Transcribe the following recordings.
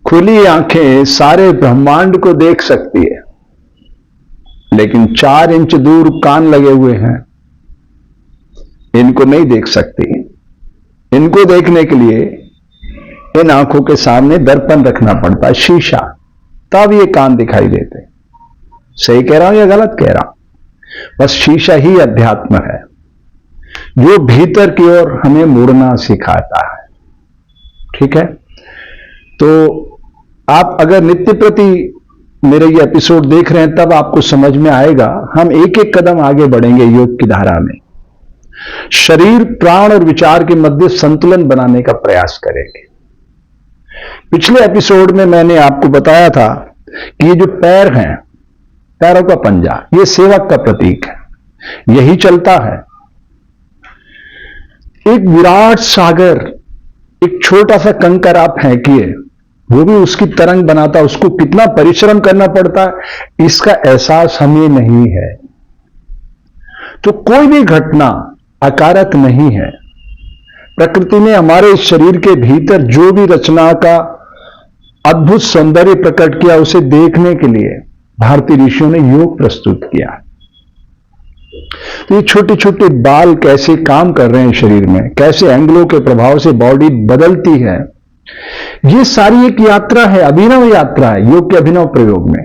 खुली आंखें सारे ब्रह्मांड को देख सकती है, लेकिन 4 इंच दूर कान लगे हुए हैं, इनको नहीं देख सकती। इनको देखने के लिए इन आंखों के सामने दर्पण रखना पड़ता है, शीशा, तब ये कान दिखाई देते। सही कह रहा हूं या गलत कह रहा हूं? बस शीशा ही अध्यात्म है, जो भीतर की ओर हमें मुड़ना सिखाता है। ठीक है, तो आप अगर नित्य प्रति मेरे ये एपिसोड देख रहे हैं, तब आपको समझ में आएगा। हम एक एक कदम आगे बढ़ेंगे योग की धारा में। शरीर, प्राण और विचार के मध्य संतुलन बनाने का प्रयास करेंगे। पिछले एपिसोड में मैंने आपको बताया था कि ये जो पैर हैं, पैरों का पंजा, ये सेवक का प्रतीक है, यही चलता है। एक विराट सागर, एक छोटा सा कंकर आप फेंकिए, वो भी उसकी तरंग बनाता, उसको कितना परिश्रम करना पड़ता है, इसका एहसास हमें नहीं है। तो कोई भी घटना अकारक नहीं है। प्रकृति ने हमारे शरीर के भीतर जो भी रचना का अद्भुत सौंदर्य प्रकट किया, उसे देखने के लिए भारतीय ऋषियों ने योग प्रस्तुत किया। तो ये छोटे छोटे बाल कैसे काम कर रहे हैं शरीर में, कैसे एंगलों के प्रभाव से बॉडी बदलती है, ये सारी एक यात्रा है, अभिनव यात्रा है योग के अभिनव प्रयोग में।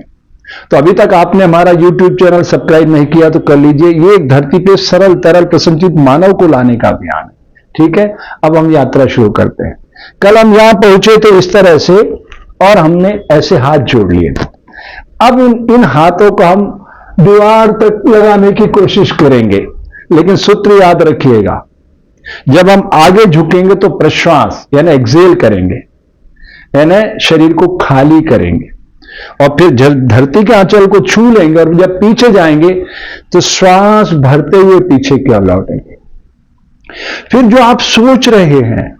तो अभी तक आपने हमारा YouTube चैनल सब्सक्राइब नहीं किया तो कर लीजिए। ये एक धरती पे सरल तरल प्रसन्नचित्त मानव को लाने का अभियान है। ठीक है, अब हम यात्रा शुरू करते हैं। कल हम यहां पहुंचे तो इस तरह से, और हमने ऐसे हाथ जोड़ लिए। अब इन हाथों को हम दीवार तक लगाने की कोशिश करेंगे, लेकिन सूत्र याद रखिएगा, जब हम आगे झुकेंगे तो प्रश्वास यानी एक्सेल करेंगे, यानी शरीर को खाली करेंगे, और फिर धरती के आंचल को छू लेंगे, और जब पीछे जाएंगे तो श्वास भरते हुए पीछे की ओर लौटेंगे। फिर जो आप सोच रहे हैं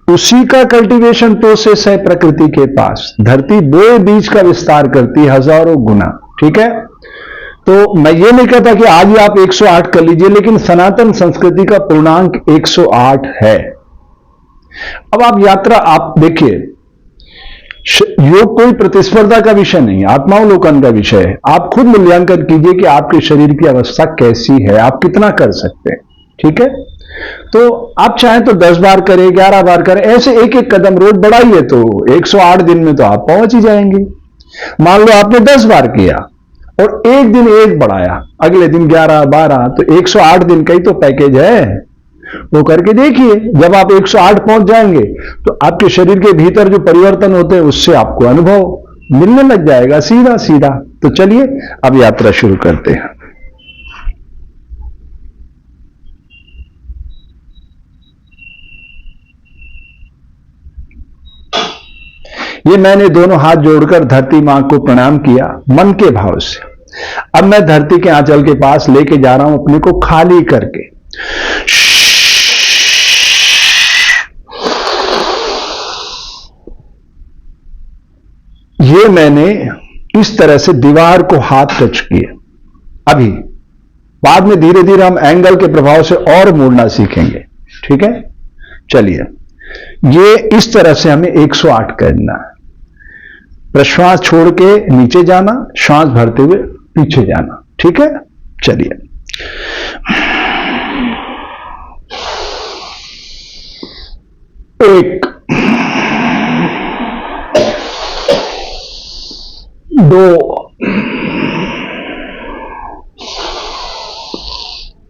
उसी का कल्टीवेशन प्रोसेस है प्रकृति के पास। धरती बोए बीज का विस्तार करती है हजारों गुना। ठीक है, तो मैं ये नहीं कहता कि आज ही आप 108 कर लीजिए, लेकिन सनातन संस्कृति का पूर्णांक 108 है। अब आप यात्रा, आप देखिए, योग कोई प्रतिस्पर्धा का विषय नहीं, आत्मावलोकन का विषय है। आप खुद मूल्यांकन कीजिए कि आपके शरीर की अवस्था कैसी है, आप कितना कर सकते हैं। ठीक है, तो आप चाहें तो 10 बार करें, 11 बार करें, ऐसे एक एक कदम रोज बढ़ाइए तो 108 दिन में तो आप पहुंच ही जाएंगे। मान लो आपने 10 बार किया और एक दिन एक बढ़ाया, अगले दिन 11, 12, तो 108 दिन का ही तो पैकेज है। वो करके देखिए, जब आप 108 पहुंच जाएंगे तो आपके शरीर के भीतर जो परिवर्तन होते हैं उससे आपको अनुभव मिलने लग जाएगा सीधा सीधा। तो चलिए अब यात्रा शुरू करते हैं। ये मैंने दोनों हाथ जोड़कर धरती मां को प्रणाम किया मन के भाव से। अब मैं धरती के आंचल के पास लेके जा रहा हूं अपने को खाली करके। ये मैंने इस तरह से दीवार को हाथ टच किए। अभी बाद में धीरे धीरे हम एंगल के प्रभाव से और मोड़ना सीखेंगे। ठीक है, चलिए, ये इस तरह से हमें 108 करना है। प्रश्वास छोड़ के नीचे जाना, श्वास भरते हुए पीछे जाना। ठीक है, चलिए। एक, 2,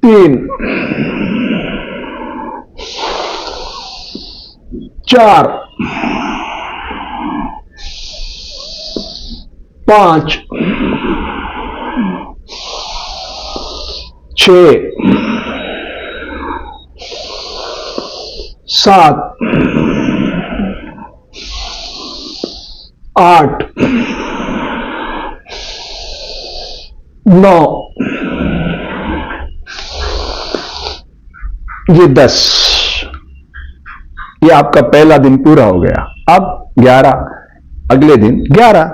3, 4, 5, 6, 7, 8, 9, ये 10। ये आपका पहला दिन पूरा हो गया। अब 11, अगले दिन 11,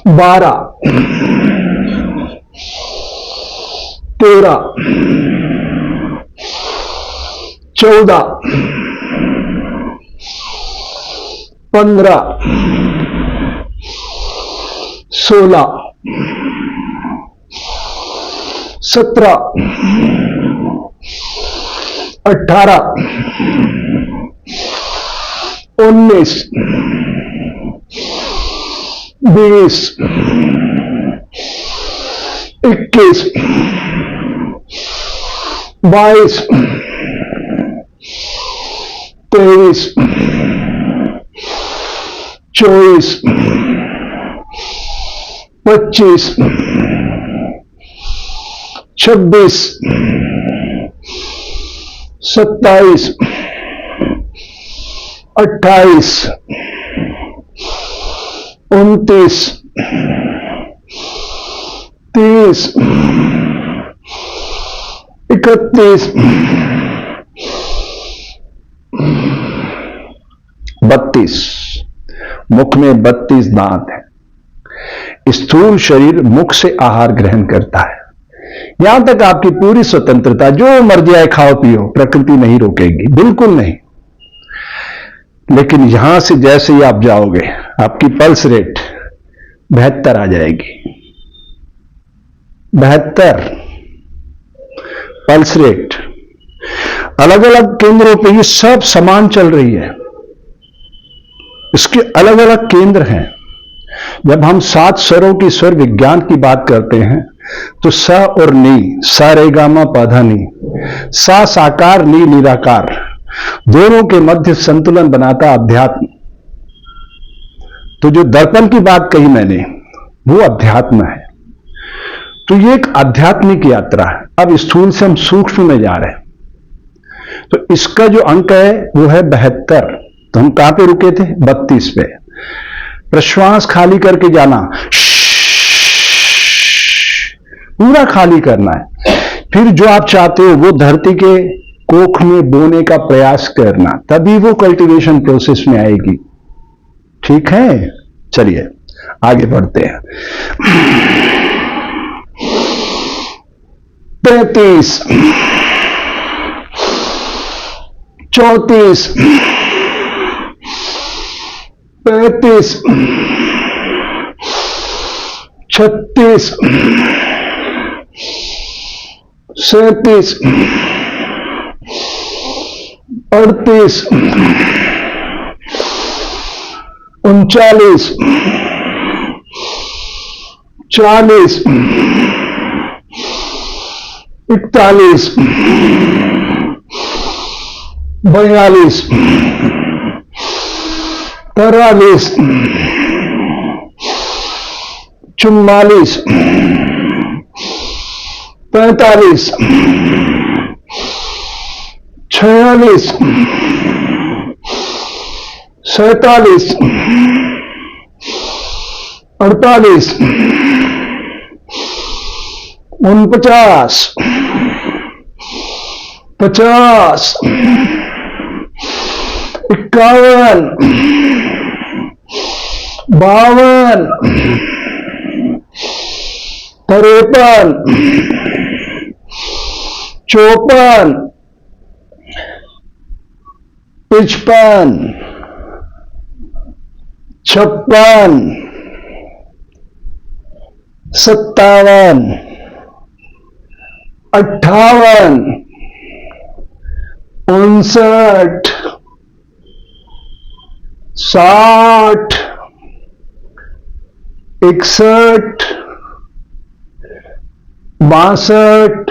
12, 13, 14, 15, 16, 17, 18, 19, 20, 21, 22, 23, 24, 25, 26, 27, 28, 29, 30, 31, 32। मुख में 32 दांत हैं। स्थूल शरीर मुख से आहार ग्रहण करता है। यहां तक आपकी पूरी स्वतंत्रता, जो मर्जी आए खाओ पियो, प्रकृति नहीं रोकेगी, बिल्कुल नहीं। लेकिन यहां से जैसे ही आप जाओगे, आपकी पल्स रेट 72 आ जाएगी। 72 पल्स रेट। अलग अलग केंद्रों पे ये सब समान चल रही है। इसके अलग अलग केंद्र हैं। जब हम 7 स्वरों की स्वर विज्ञान की बात करते हैं तो स और नी, सा रे गा मा पा धा नी, सा साकार नी निराकार, दोनों के मध्य संतुलन बनाता अध्यात्म। तो जो दर्पण की बात कही मैंने, वो अध्यात्म है। तो ये एक आध्यात्मिक यात्रा है। अब स्थूल से हम सूक्ष्म में जा रहे हैं। तो इसका जो अंक है वो है 72। तो हम कहां पे रुके थे? 32 पे। प्रश्वास खाली करके जाना, पूरा खाली करना है। फिर जो आप चाहते हो वो धरती के कोख में बोने का प्रयास करना, तभी वो कल्टीवेशन प्रोसेस में आएगी। ठीक है, चलिए आगे बढ़ते हैं। 33, 34, 35, 36, 37, 38, 39, 40, 41, 42, 43, 44, 45, 46, 47, 48, 49, 50, 51, 52, 53, 54, 55, 56, 57, 58, 59, 60, 61, 62,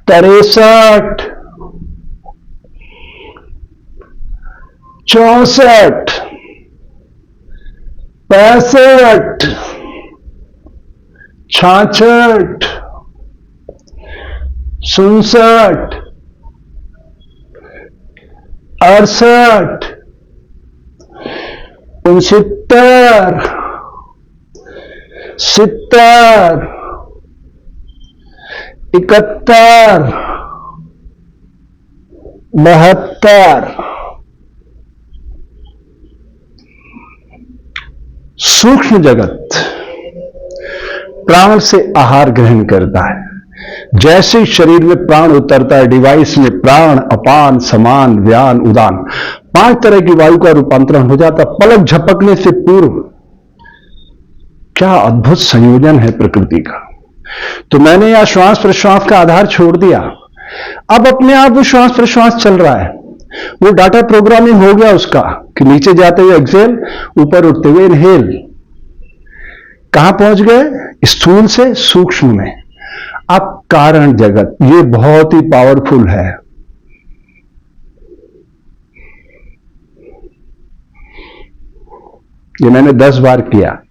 63, 64, 65, 66, 67, 68, 69, 70, 71, 72। सूक्ष्म जगत प्राण से आहार ग्रहण करता है। जैसे ही शरीर में प्राण उतरता है, डिवाइस में प्राण, अपान, समान, व्यान, उदान, 5 तरह की वायु का रूपांतरण हो जाता, पलक झपकने से पूर्व। क्या अद्भुत संयोजन है प्रकृति का। तो मैंने यहां श्वास प्रश्वास का आधार छोड़ दिया, अब अपने आप वो श्वास प्रश्वास चल रहा है। वो डाटा प्रोग्रामिंग हो गया उसका कि नीचे जाते हुए एक्सेल, ऊपर उठते हुए इनहेल। कहां पहुंच गए? स्थूल से सूक्ष्म में। अब कारण जगत, ये बहुत ही पावरफुल है। ये मैंने 10 बार किया।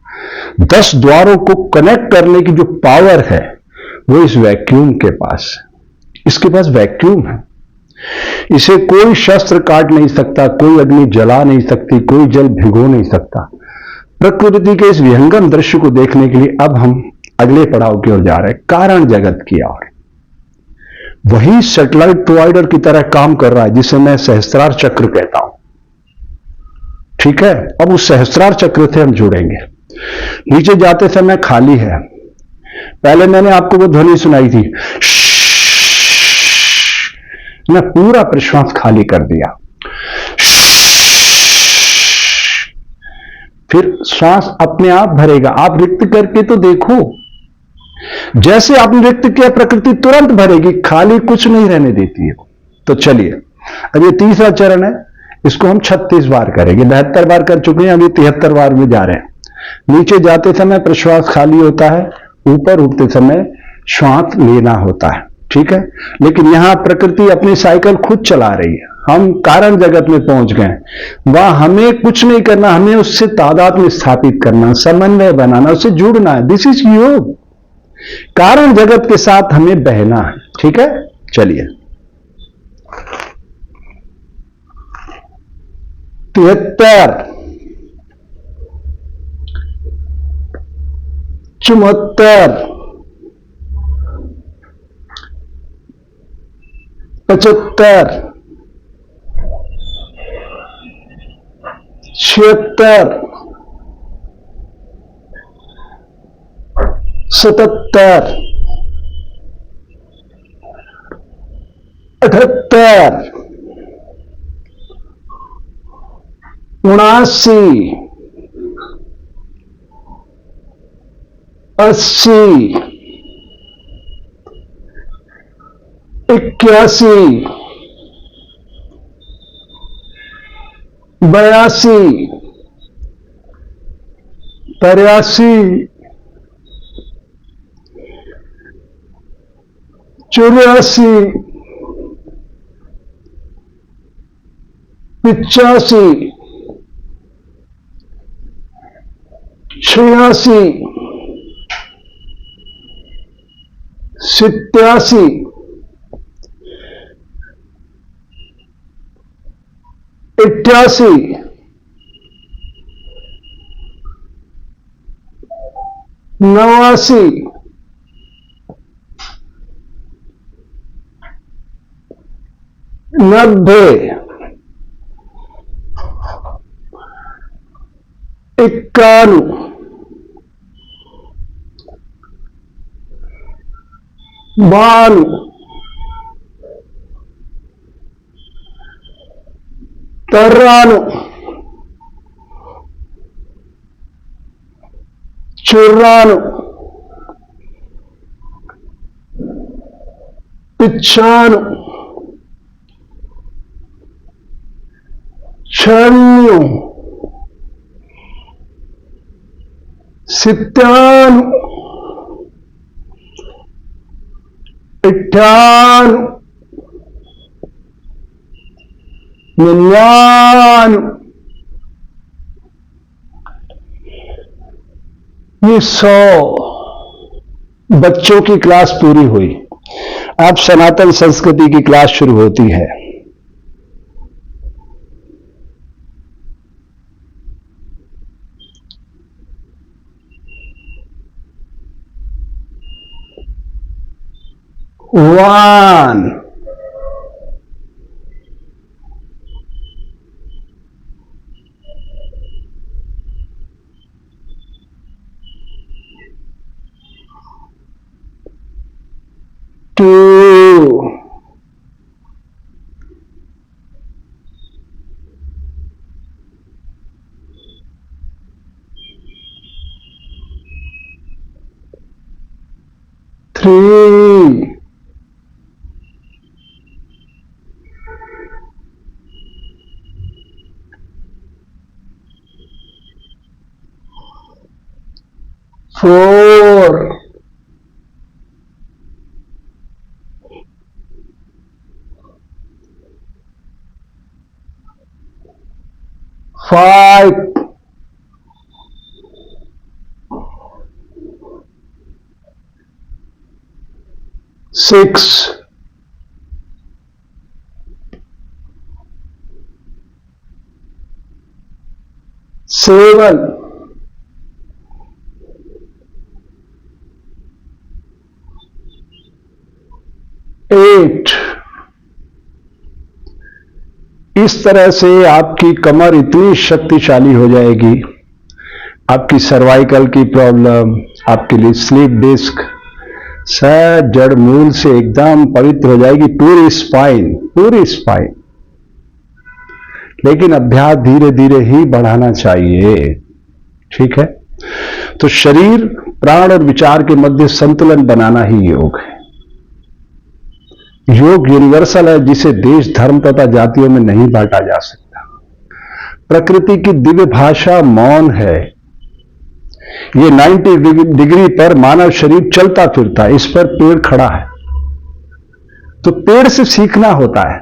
10 द्वारों को कनेक्ट करने की जो पावर है वो इस वैक्यूम के पास है। इसके पास वैक्यूम है, इसे कोई शस्त्र काट नहीं सकता, कोई अग्नि जला नहीं सकती, कोई जल भिगो नहीं सकता। प्रकृति के इस विहंगम दृश्य को देखने के लिए अब हम अगले पड़ाव की ओर जा रहे हैं, कारण जगत की ओर। वही सैटेलाइट प्रोवाइडर की तरह काम कर रहा है जिसे मैं सहस्त्रार चक्र कहता हूं। ठीक है, अब उस सहस्त्रार चक्र से हम जुड़ेंगे। नीचे जाते समय खाली है। पहले मैंने आपको वो ध्वनि सुनाई थी, मैं पूरा प्रश्वास खाली कर दिया। फिर श्वास अपने आप भरेगा। आप रिक्त करके तो देखो, जैसे आपने रिक्त किया प्रकृति तुरंत भरेगी, खाली कुछ नहीं रहने देती है। तो चलिए, अब ये तीसरा चरण है, इसको हम 36 बार करेंगे। 72 बार कर चुके हैं, अभी 73 बार में जा रहे हैं। नीचे जाते समय प्रश्वास खाली होता है, ऊपर उठते समय श्वास लेना होता है। ठीक है, लेकिन यहां प्रकृति अपनी साइकिल खुद चला रही है। हम कारण जगत में पहुंच गए, वहां हमें कुछ नहीं करना, हमें उससे तादात्म्य स्थापित करना, समन्वय बनाना, उससे जुड़ना है। दिस इज योग। कारण जगत के साथ हमें बहना है। ठीक है, चलिए 73, 74, 75, 76, 77, 78, 79, 80, 81, 82, 83, 84, 85, 86, 87, 88, 89, 90, 91, 92, 93, 94, 95, 96, 97, 98, 99, ये 100। बच्चों की क्लास पूरी हुई, अब सनातन संस्कृति की क्लास शुरू होती है। वन, 2, 3, 4, 5, 6, 7, 8। इस तरह से आपकी कमर इतनी शक्तिशाली हो जाएगी, आपकी सर्वाइकल की प्रॉब्लम, आपके लिए स्लीप डिस्क सब जड़ मूल से एकदम पवित्र हो जाएगी, पूरी स्पाइन, पूरी स्पाइन। लेकिन अभ्यास धीरे धीरे ही बढ़ाना चाहिए, ठीक है। तो शरीर, प्राण और विचार के मध्य संतुलन बनाना ही योग है। योग यूनिवर्सल है, जिसे देश, धर्म तथा जातियों में नहीं बांटा जा सकता। प्रकृति की दिव्य भाषा मौन है। ये 90 डिग्री पर मानव शरीर चलता फिरता है, इस पर पेड़ खड़ा है, तो पेड़ से सीखना होता है।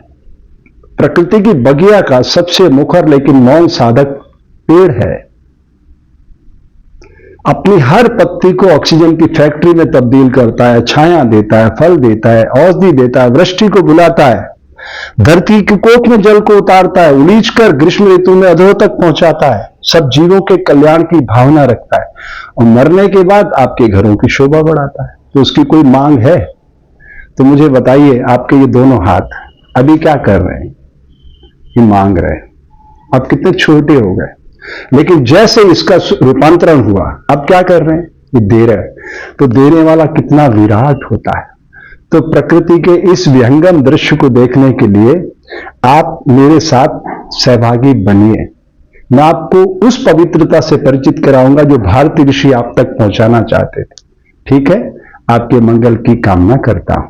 प्रकृति की बगिया का सबसे मुखर लेकिन मौन साधक पेड़ है। अपनी हर पत्ती को ऑक्सीजन की फैक्ट्री में तब्दील करता है, छाया देता है, फल देता है, औषधि देता है, वृष्टि को बुलाता है, धरती की कोख में जल को उतारता है, उलीच कर ग्रीष्म ऋतु में अधों तक पहुंचाता है, सब जीवों के कल्याण की भावना रखता है और मरने के बाद आपके घरों की शोभा बढ़ाता है। तो उसकी कोई मांग है? तो मुझे बताइए, आपके ये दोनों हाथ अभी क्या कर रहे हैं? ये मांग रहे हैं। आप कितने छोटे हो गए, लेकिन जैसे इसका रूपांतरण हुआ, अब क्या कर रहे हैं? ये दे रहे हैं। तो देने वाला कितना विराट होता है। तो प्रकृति के इस विहंगम दृश्य को देखने के लिए आप मेरे साथ सहभागी बनिए। मैं आपको उस पवित्रता से परिचित कराऊंगा जो भारतीय ऋषि आप तक पहुंचाना चाहते थे। ठीक है, आपके मंगल की कामना करता हूं।